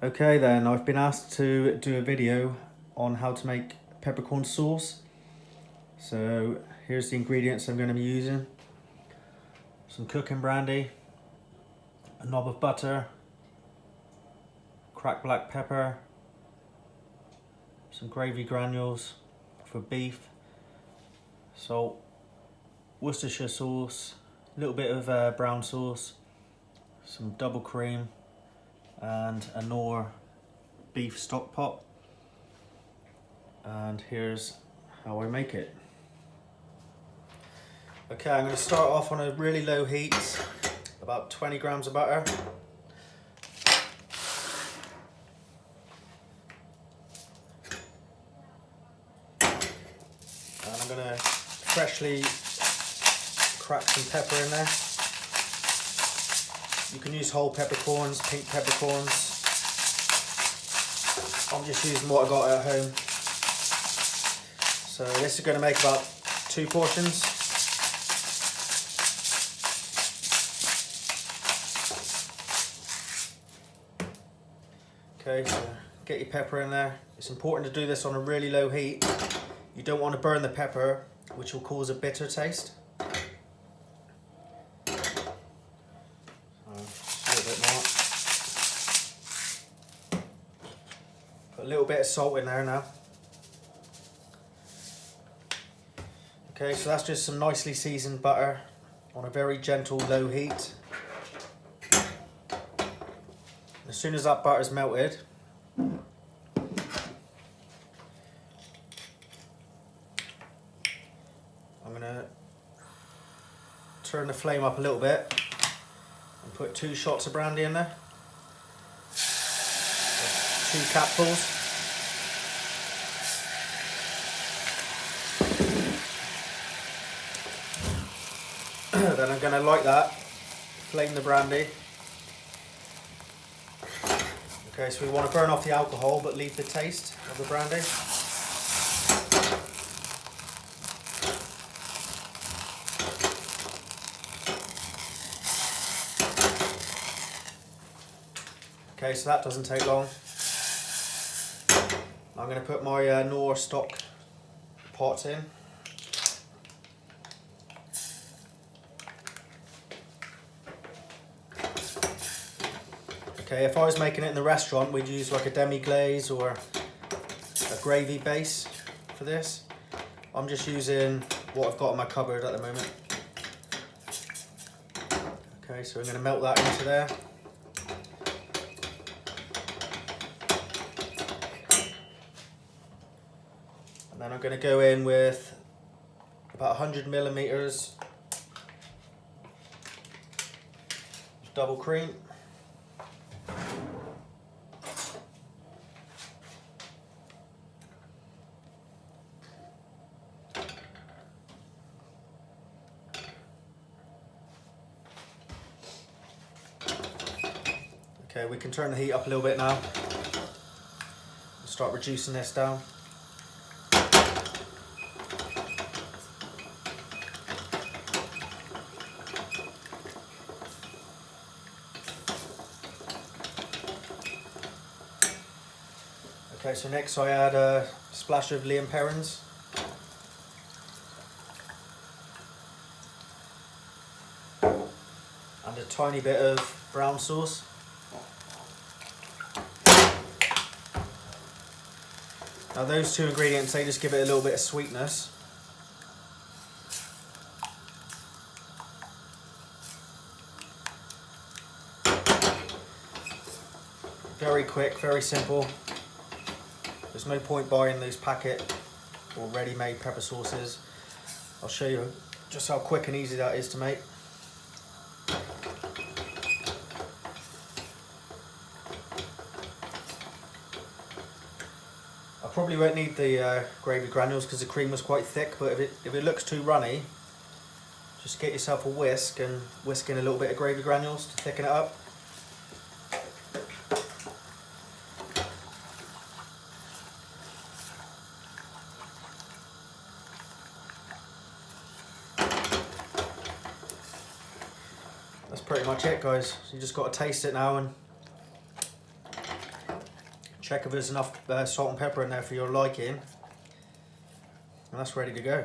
Okay then, I've been asked to do a video on how to make peppercorn sauce. So here's the ingredients I'm going to be using. Some cooking brandy, a knob of butter, cracked black pepper, some gravy granules for beef, salt, Worcestershire sauce, a little bit of brown sauce, some double cream and a Knorr beef stock pot. And here's how I make it. Okay, I'm going to start off on a really low heat, about 20 grams of butter. And I'm going to freshly crack some pepper in there. You can use whole peppercorns, pink peppercorns. I'm just using what I got at home. So this is going to make about 2 portions. Okay, so get your pepper in there. It's important to do this on a really low heat. You don't want to burn the pepper, which will cause a bitter taste. Put a little bit of salt in there now. Okay, so that's just some nicely seasoned butter on a very gentle low heat. As soon as that butter's melted, I'm going to turn the flame up a little bit and put 2 shots of brandy in there. 2 capfuls. Then I'm going to light that, flame the brandy. Okay, so we want to burn off the alcohol but leave the taste of the brandy. Okay, so that doesn't take long. I'm going to put my Knorr stock pot in. Okay, if I was making it in the restaurant, we'd use like a demi-glaze or a gravy base for this. I'm just using what I've got in my cupboard at the moment. Okay, so I'm going to melt that into there. And then I'm going to go in with about 100 millimeters double cream. Okay, we can turn the heat up a little bit now. Start reducing this down. Okay, so next I add a splash of Liam Perrins. And a tiny bit of brown sauce. Now those 2 ingredients, they just give it a little bit of sweetness. Very quick, very simple. There's no point buying these packet or ready-made pepper sauces. I'll show you just how quick and easy that is to make. I probably won't need the gravy granules because the cream was quite thick, but if it looks too runny, just get yourself a whisk and whisk in a little bit of gravy granules to thicken it up. That's pretty much it, guys. So you just got to taste it now and Check if there's enough salt and pepper in there for your liking. And that's ready to go.